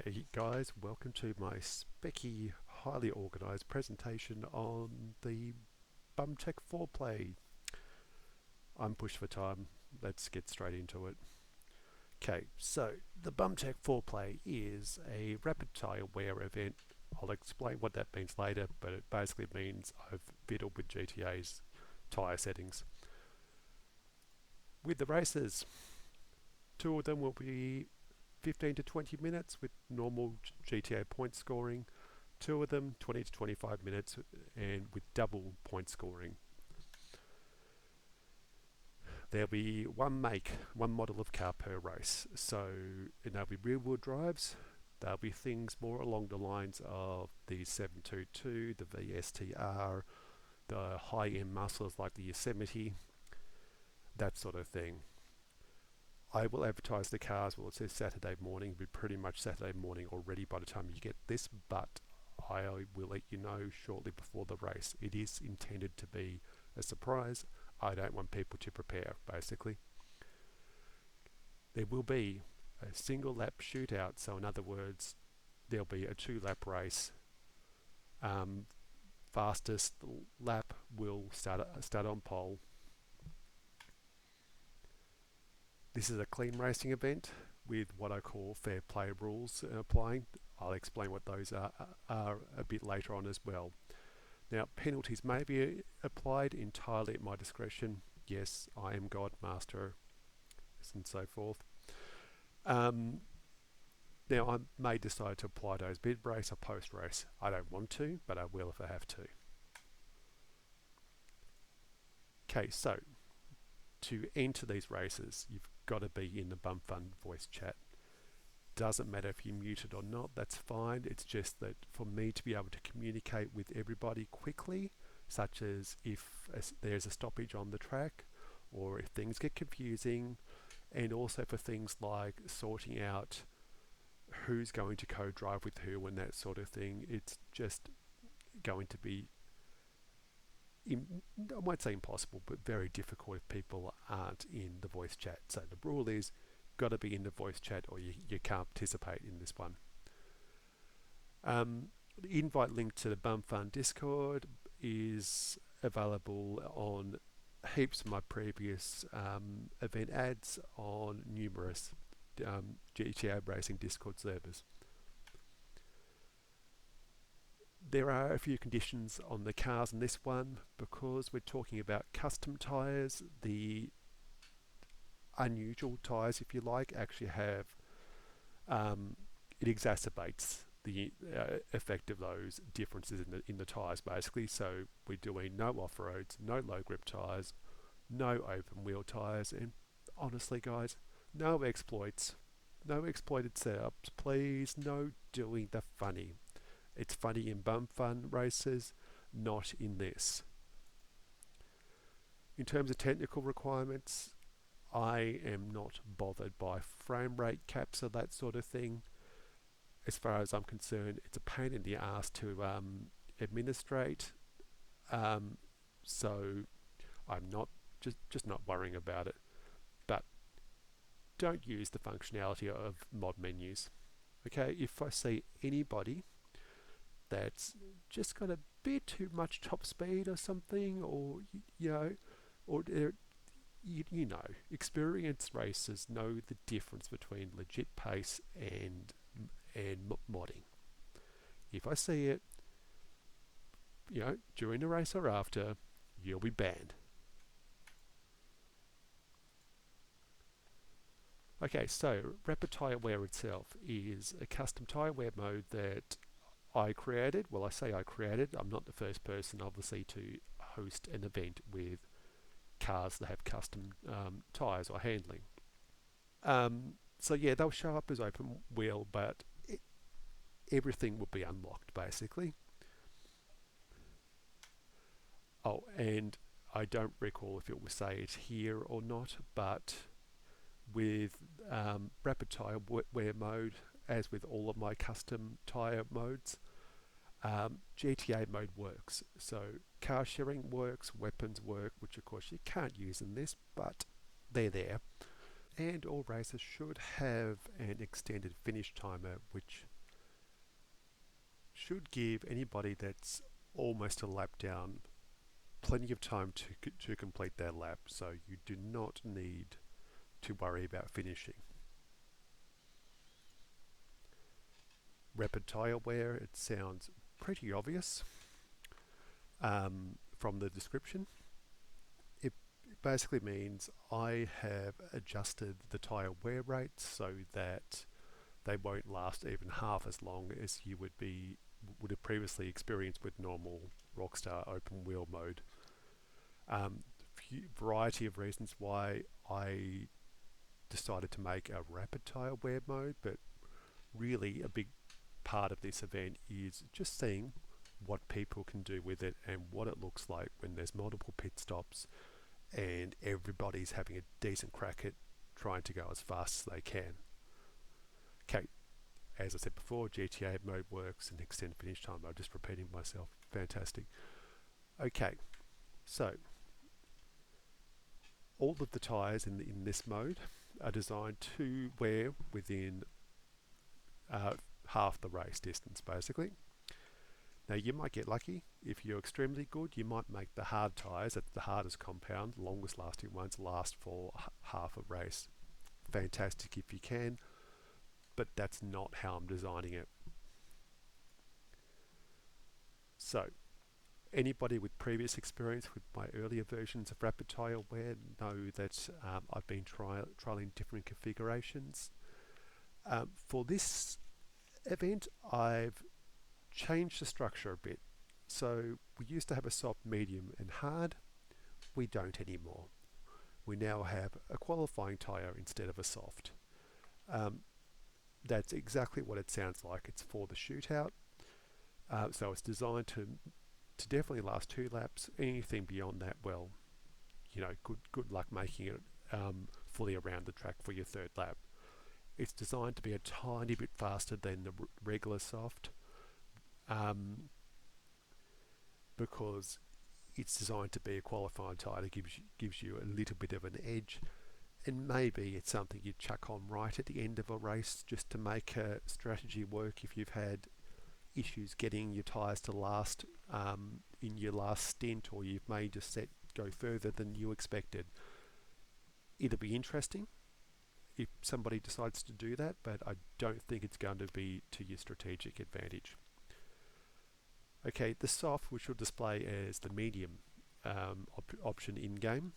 Hey guys, welcome to my specky, highly organised presentation on the BumTech foreplay. I'm pushed for time, let's get straight into it. Okay, so the BumTech foreplay is a rapid tyre wear event. I'll explain what that means later, but it basically means I've fiddled with GTA's tyre settings. With the races, two of them will be 15 to 20 minutes with normal GTA point scoring, two of them 20 to 25 minutes and with double point scoring. There'll be one model of car per race, so there'll be rear wheel drives. There'll be things more along the lines of the 722, the VSTR, the high-end muscles like the Yosemite, that sort of thing. I will advertise the cars, well, it says Saturday morning, but pretty much Saturday morning already by the time you get this, but I will let you know shortly before the race. It is intended to be a surprise. I don't want people to prepare, basically. There will be a single lap shootout, so in other words, there'll be a 2-lap race. Fastest lap will start on pole. This is a clean racing event with what I call fair play rules applying. I'll explain what those are a bit later on as well. Now, penalties may be applied entirely at my discretion. Yes, I am God, Master, and so forth. Now, I may decide to apply those mid-race or post-race. I don't want to, but I will if I have to. Okay, so to enter these races, you've got to be in the BumFun voice chat. Doesn't matter if you're muted or not, that's fine. It's just that for me to be able to communicate with everybody quickly, such as if there's a stoppage on the track or if things get confusing, and also for things like sorting out who's going to co-drive with who and that sort of thing. It's just going to be, I won't say impossible, but very difficult if people aren't in the voice chat. So the rule is, got to be in the voice chat or you can't participate in this one. The invite link to the BumFun Discord is available on heaps of my previous event ads on numerous GTA racing Discord servers. There are a few conditions on the cars in this one because we're talking about custom tyres. The unusual tyres, if you like, actually have it exacerbates the effect of those differences in the tyres basically. So we're doing no off-roads, no low grip tyres, no open wheel tyres, and honestly guys, no exploits, no exploited setups, please, no doing the funny. It's funny in BumFun races, not in this. In terms of technical requirements, I am not bothered by frame rate caps or that sort of thing. As far as I'm concerned, it's a pain in the ass to administrate. So I'm not just not worrying about it. But don't use the functionality of mod menus. Okay, if I see anybody that's just got a bit too much top speed or something, or or experienced racers know the difference between legit pace and modding. If I see it, during the race or after, you'll be banned. Okay, so rapid tyre wear itself is a custom tyre wear mode that I created. Well, I say I created. I'm not the first person, obviously, to host an event with cars that have custom tyres or handling. So yeah, they'll show up as open wheel, but everything will be unlocked basically. Oh, and I don't recall if it will say it here or not, but with rapid tyre wear mode, as with all of my custom tyre modes, GTA mode works. So car sharing works, weapons work, which of course you can't use in this, but they're there. And all races should have an extended finish timer, which should give anybody that's almost a lap down plenty of time to complete their lap, so you do not need to worry about finishing. Rapid tyre wear, it sounds pretty obvious from the description. It basically means I have adjusted the tyre wear rate so that they won't last even half as long as you would have previously experienced with normal Rockstar open wheel mode. Variety of reasons why I decided to make a rapid tyre wear mode, but really a big part of this event is just seeing what people can do with it and what it looks like when there's multiple pit stops and everybody's having a decent crack at trying to go as fast as they can. Okay, as I said before, GTA mode works and extended finish time. I'm just repeating myself. Fantastic. Okay, so all of the tyres in this mode are designed to wear within half the race distance, basically. Now, you might get lucky. If you're extremely good, you might make the hard tyres, that's the hardest compound, longest lasting ones, last for half a race. Fantastic if you can, but that's not how I'm designing it. So, anybody with previous experience with my earlier versions of rapid tyre wear know that I've been trialing different configurations. For this event, I've changed the structure a bit. So we used to have a soft, medium and hard. We don't anymore. We now have a qualifying tyre instead of a soft. That's exactly what it sounds like. It's for the shootout. So it's designed to definitely last 2 laps. Anything beyond that, well, good luck making it fully around the track for your 3rd lap. It's designed to be a tiny bit faster than the regular soft, because it's designed to be a qualifying tyre that gives you a little bit of an edge, and maybe it's something you chuck on right at the end of a race just to make a strategy work if you've had issues getting your tyres to last in your last stint, or you've made your set go further than you expected. It'll be interesting if somebody decides to do that, but I don't think it's going to be to your strategic advantage. Okay, the soft, which will display as the medium option in-game,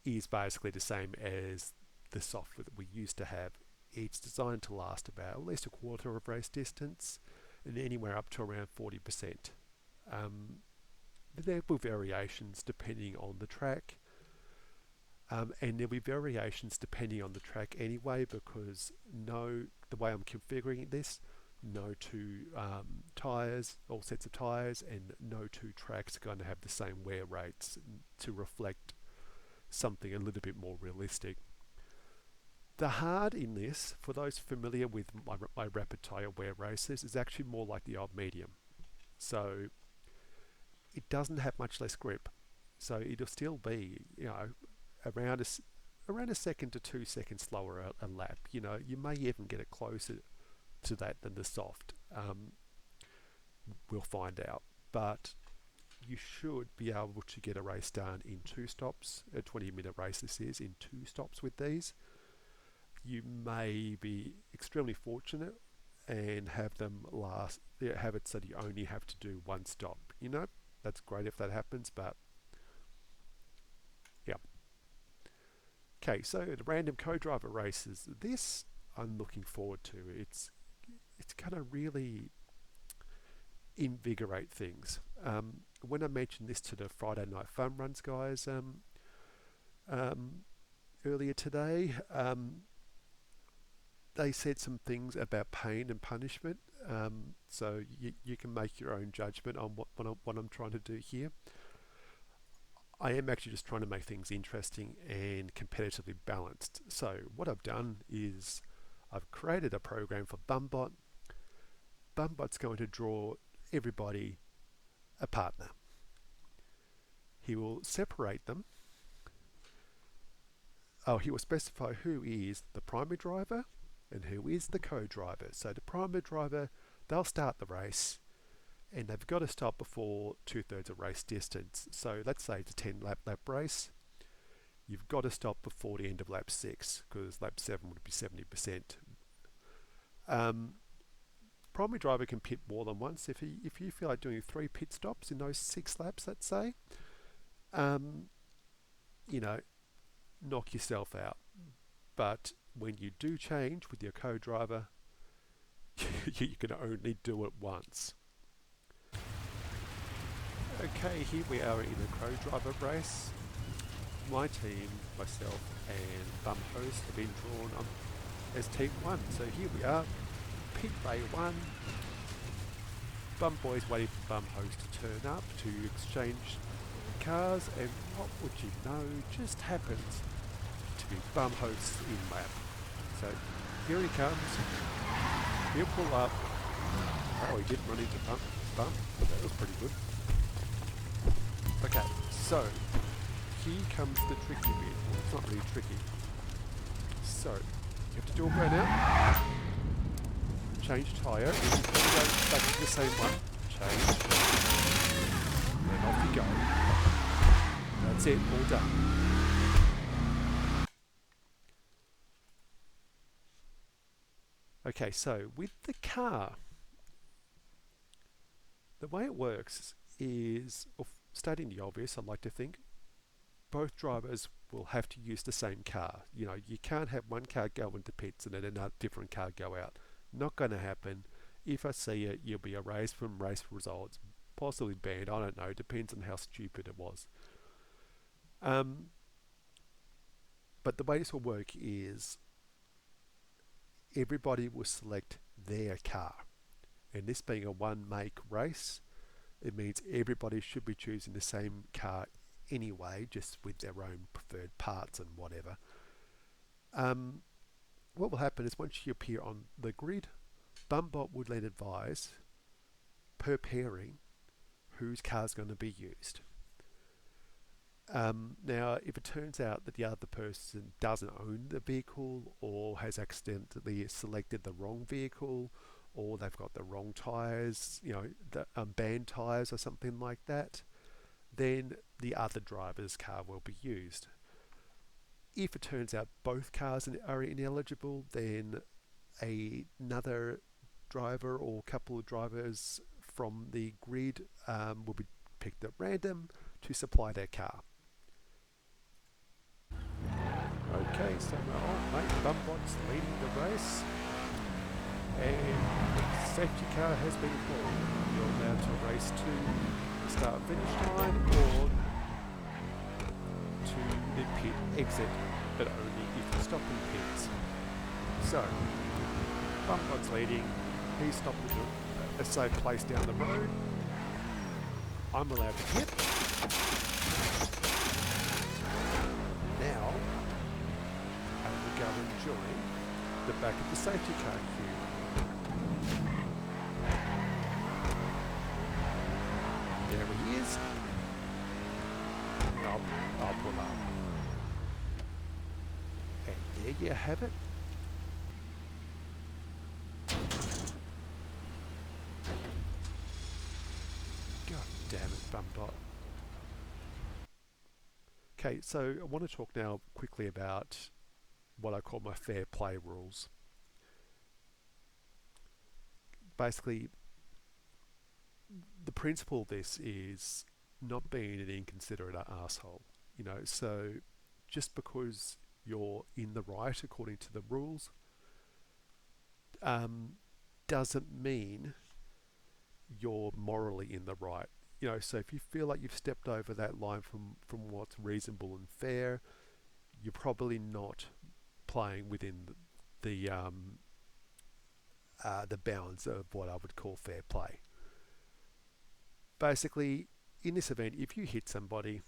is basically the same as the soft that we used to have. It's designed to last about at least a quarter of race distance and anywhere up to around 40%. There will be variations depending on the track. And there'll be variations depending on the track anyway, because the way I'm configuring this, no 2 tyres, all sets of tyres, and no 2 tracks are going to have the same wear rates to reflect something a little bit more realistic. The hard in this, for those familiar with my rapid tyre wear races, is actually more like the old medium. So it doesn't have much less grip. So it'll still be, around a second to 2 seconds slower a lap. You may even get it closer to that than the soft. We'll find out. But you should be able to get a race done in 2 stops. A 20-minute race this is, in 2 stops with these. You may be extremely fortunate and have it so you only have to do 1 stop. That's great if that happens, but yeah. Okay, so the random Codriver races. This I'm looking forward to. It's going to really invigorate things. When I mentioned this to the Friday Night Fun Runs guys earlier today, they said some things about pain and punishment. So you can make your own judgment on what I'm trying to do here. I am actually just trying to make things interesting and competitively balanced. So what I've done is I've created a program for BumBot. BumBot's going to draw everybody a partner. He will separate them. He will specify who is the primary driver and who is the co-driver. So the primary driver they'll start the race and they've got to stop before 2/3 of race distance. So let's say it's a 10 lap race. You've got to stop before the end of lap 6 because lap 7 would be 70%. Primary driver can pit more than once. If you feel like doing 3 pit stops in those 6 laps, let's say, you know, knock yourself out. But when you do change with your co-driver, you can only do it once. Okay, here we are in a co-driver race. My team, myself and Bum Host have been drawn on as Team 1. So here we are, pit bay 1. Bum Boy's waiting for Bum Host to turn up to exchange cars, and what would you know, just happens to be Bum Host's in lap. So here he comes, he'll pull up. Oh, he didn't run into Bum, but that was pretty good. Okay, so here comes the tricky bit. Well, it's not really tricky. So you have to do a burn out, change tyre, and you go back to the same one, change, and off you go. That's it, all done. Okay, so with the car, the way it works is, stating the obvious, I'd like to think, both drivers will have to use the same car. You know, you can't have one car go into pits and then another different car go out. Not going to happen. If I see it, you'll be erased from race results, possibly banned, I don't know, depends on how stupid it was. But the way this will work is everybody will select their car. And this being a one make race, it means everybody should be choosing the same car anyway, just with their own preferred parts and whatever. What will happen is once you appear on the grid, BumBot would then advise per pairing whose car is going to be used. Now, if it turns out that the other person doesn't own the vehicle or has accidentally selected the wrong vehicle, or they've got the wrong tyres, you know, the banned tyres or something like that, then the other driver's car will be used. If it turns out both cars are ineligible, then another driver or couple of drivers from the grid will be picked at random to supply their car. Okay, so my old mate BumBot's leading the race, and the safety car has been called. You're allowed to race to the start-finish line or to the pit exit, but only if you stop in pits. So, BumBot's leading, he's stopped at a safe place down the road. I'm allowed to pit. Now, I will go and join the back of the safety car queue. There he is. I'll pull up. And there you have it. God damn it, BumBot. Okay, so I want to talk now quickly about what I call my fair play rules. Basically, the principle of this is not being an inconsiderate arsehole. You know, so just because you're in the right according to the rules doesn't mean you're morally in the right. You know, so if you feel like you've stepped over that line from what's reasonable and fair, you're probably not playing within the bounds of what I would call fair play. Basically, in this event, if you hit somebody,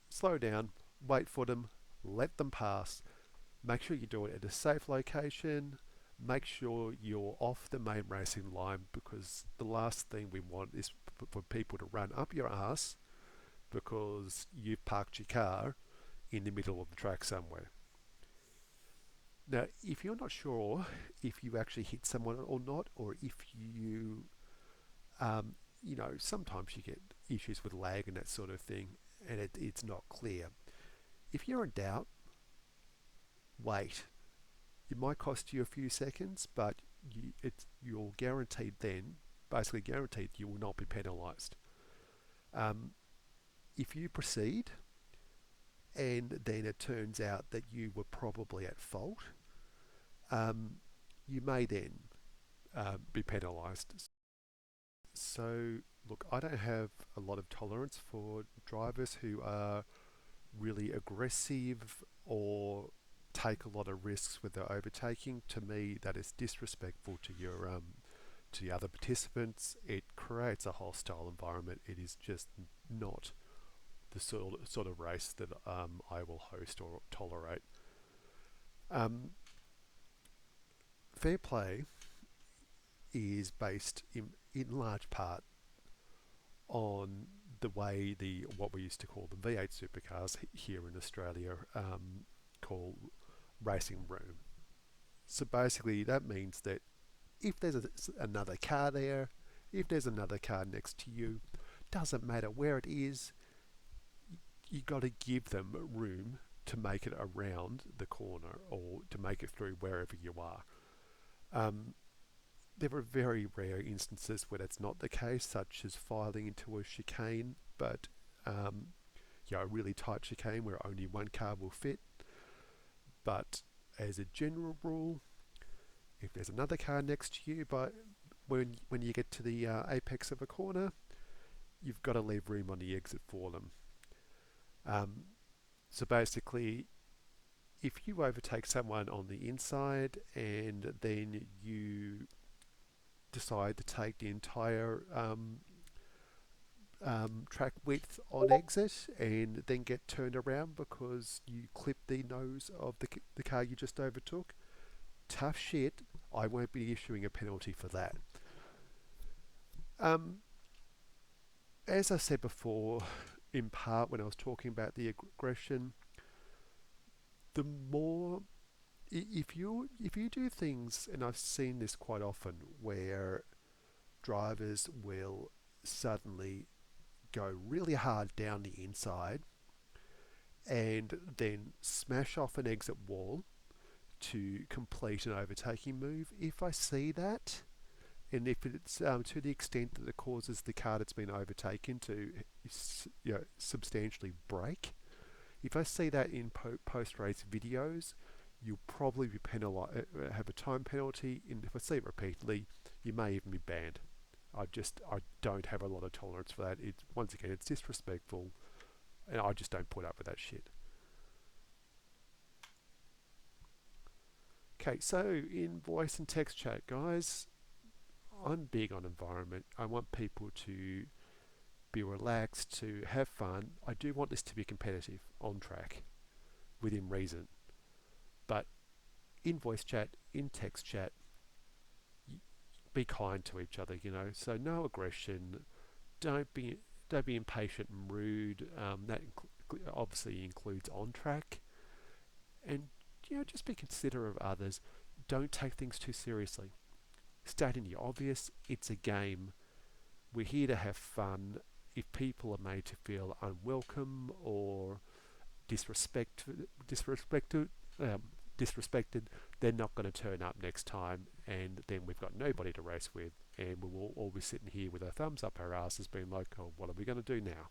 slow down, wait for them, let them pass, make sure you do it at a safe location, make sure you're off the main racing line, because the last thing we want is for people to run up your ass because you've parked your car in the middle of the track somewhere. Now, if you're not sure if you actually hit someone or not, or if you, um, sometimes you get issues with lag and that sort of thing, and it's not clear. If you're in doubt, wait. It might cost you a few seconds, but you're guaranteed then, basically guaranteed you will not be penalised. Um, if you proceed and then it turns out that you were probably at fault, um, you may then be penalised. So, look, I don't have a lot of tolerance for drivers who are really aggressive or take a lot of risks with their overtaking. To me, that is disrespectful to your to the other participants. It creates a hostile environment. It is just not the sort of race that I will host or tolerate. Um, Fair play is based in large part on the way the what we used to call the V8 supercars here in Australia call racing room. So basically, that means that if there's another car there, if there's another car next to you, doesn't matter where it is, you got to give them room to make it around the corner or to make it through wherever you are. Um, there are very rare instances where that's not the case, such as filing into a chicane, but um, a really tight chicane where only one car will fit. But as a general rule, if there's another car next to you, but when you get to the apex of a corner, you've got to leave room on the exit for them. Um, so basically, if you overtake someone on the inside and then you decide to take the entire track width on exit and then get turned around because you clipped the nose of the car you just overtook, tough shit. I won't be issuing a penalty for that. Um, as I said before, in part when I was talking about the aggression, the more if you do things, and I've seen this quite often, where drivers will suddenly go really hard down the inside and then smash off an exit wall to complete an overtaking move. If I see that, and if it's to the extent that it causes the car that's been overtaken to substantially break, if I see that in post-race videos, you'll probably be penalised, have a time penalty. And if I see it repeatedly, you may even be banned. I don't have a lot of tolerance for that. Once again, it's disrespectful, and I just don't put up with that shit. Okay, so in voice and text chat, guys, I'm big on environment. I want people to be relaxed, to have fun. I do want this to be competitive on track, within reason. But in voice chat, in text chat, be kind to each other. So no aggression. Don't be don't be impatient and rude. That obviously includes on track, and just be considerate of others. Don't take things too seriously. Stating the obvious, it's a game. We're here to have fun. If people are made to feel unwelcome or disrespected, um, disrespected, they're not going to turn up next time, and then we've got nobody to race with, and we will all be sitting here with our thumbs up our asses, being like, "Oh, what are we going to do now?"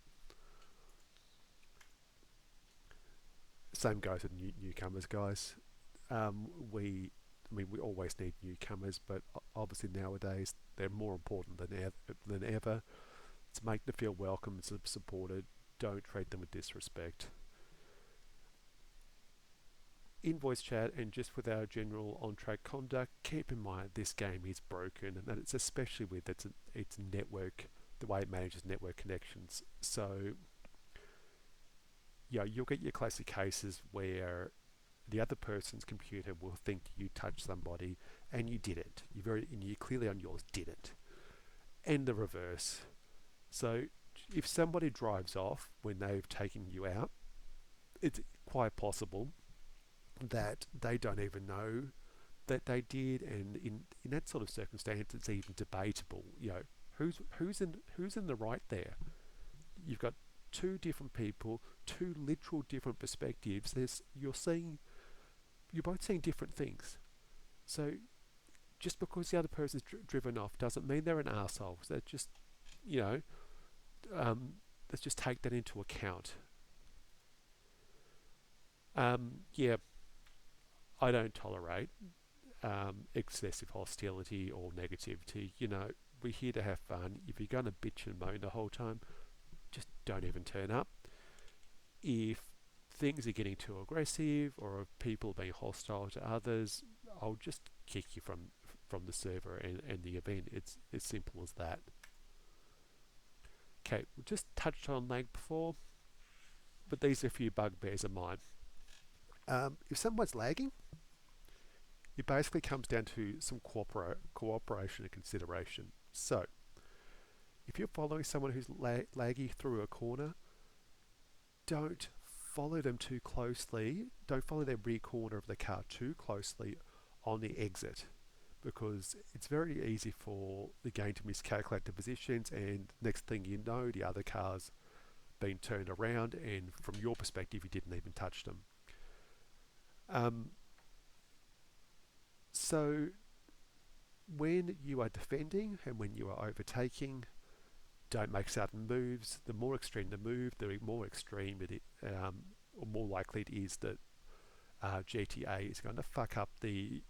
Same goes with newcomers, guys. We always need newcomers, but obviously nowadays they're more important than ever. To make them feel welcome and supported, don't treat them with disrespect. In voice chat and just with our general on-track conduct, keep in mind this game is broken, and that it's especially with its network, the way it manages network connections. So, you'll get your classic cases where the other person's computer will think you touched somebody and you didn't. You clearly on yours didn't. And the reverse. So if somebody drives off when they've taken you out, it's quite possible that they don't even know that they did, and in that sort of circumstance, it's even debatable. Who's in the right there? You've got two different people, two literal different perspectives. You're both seeing different things. So just because the other person's driven off doesn't mean they're an arsehole. So just, you know, let's just take that into account. Yeah, I don't tolerate excessive hostility or negativity. We're here to have fun. If you're going to bitch and moan the whole time, just don't even turn up. If things are getting too aggressive or if people are being hostile to others, I'll just kick you from the server and the event. It's as simple as that. Okay, we just touched on lag before, but these are a few bugbears of mine. If someone's lagging, it basically comes down to some cooperation and consideration. So, if you're following someone who's laggy through a corner, don't follow them too closely. Don't follow their rear corner of the car too closely on the exit, because it's very easy for the game to miscalculate the positions, and next thing you know, the other car's been turned around, and from your perspective, you didn't even touch them. So when you are defending and when you are overtaking, don't make sudden moves. The more extreme the move, the more extreme or more likely it is that GTA is going to fuck up the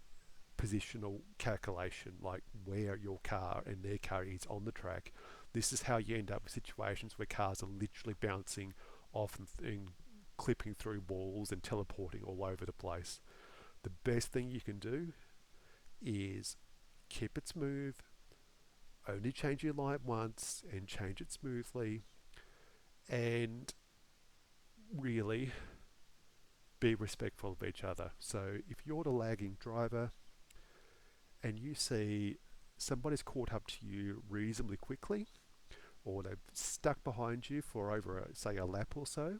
positional calculation, like where your car and their car is on the track. This is how you end up with situations where cars are literally bouncing off and clipping through walls and teleporting all over the place. The best thing you can do is keep it smooth, only change your light once and change it smoothly, and really be respectful of each other. So if you're the lagging driver and you see somebody's caught up to you reasonably quickly, or they've stuck behind you for over, say, a lap or so,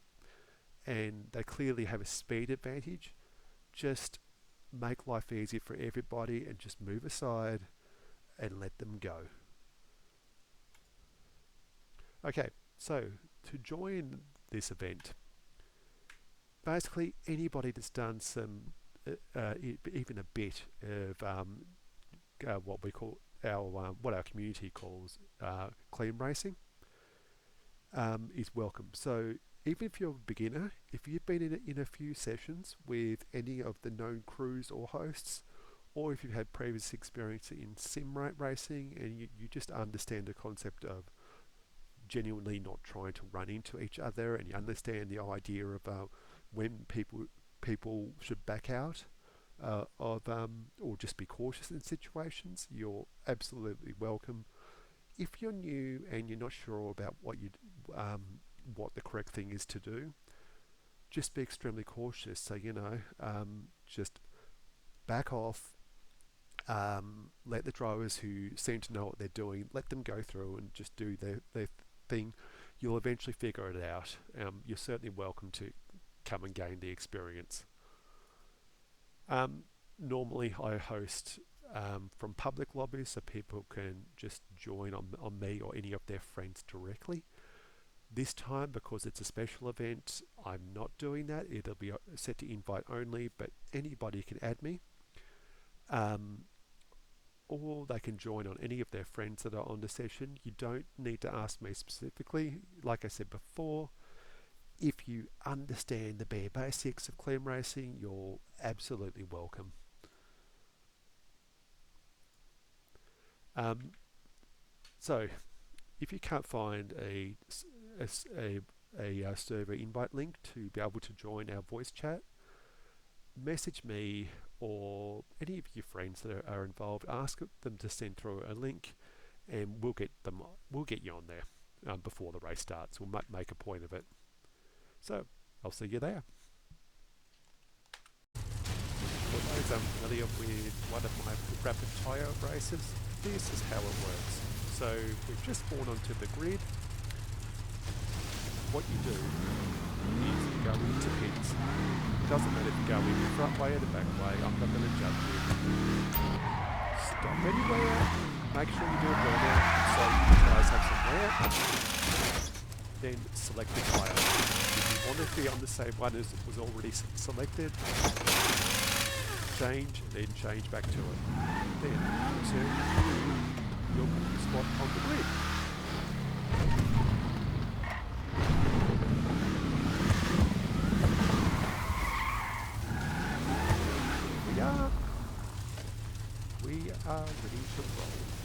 and they clearly have a speed advantage, just make life easier for everybody and just move aside and let them go. Okay, so to join this event, basically anybody that's done some, even a bit of what we call what our community calls clean racing, is welcome. So even if you're a beginner, if you've been in a few sessions with any of the known crews or hosts, or if you've had previous experience in sim racing and you just understand the concept of genuinely not trying to run into each other, and you understand the idea of when people should back out or just be cautious in situations, you're absolutely welcome. If you're new and you're not sure about what the correct thing is to do, just be extremely cautious. So just back off. Let the drivers who seem to know what they're doing, let them go through and just do their thing. You'll eventually figure it out. You're certainly welcome to come and gain the experience. Normally I host from public lobbies, so people can just join on me or any of their friends directly. This time, because it's a special event, I'm not doing that. It'll be set to invite only, but anybody can add me. Or they can join on any of their friends that are on the session. You don't need to ask me specifically. Like I said before, if you understand the bare basics of clean racing, you're absolutely welcome. So, if you can't find a server invite link to be able to join our voice chat, message me or any of your friends that are involved. Ask them to send through a link, and we'll get you on there before the race starts. We'll make a point of it. So I'll see you there. For those unfamiliar with one of my rapid tyre races, this is how it works. So we've just spawned onto the grid. What you do is go into pits. Doesn't matter if you go in the front way or the back way, I'm not going to judge you. Stop anywhere, make sure you do a burnout so you guys have some wear. Then select the tile. If you want to be on the same one as it was already selected, change, then change back to it. Then return to your spot on the grid. We are ready to roll.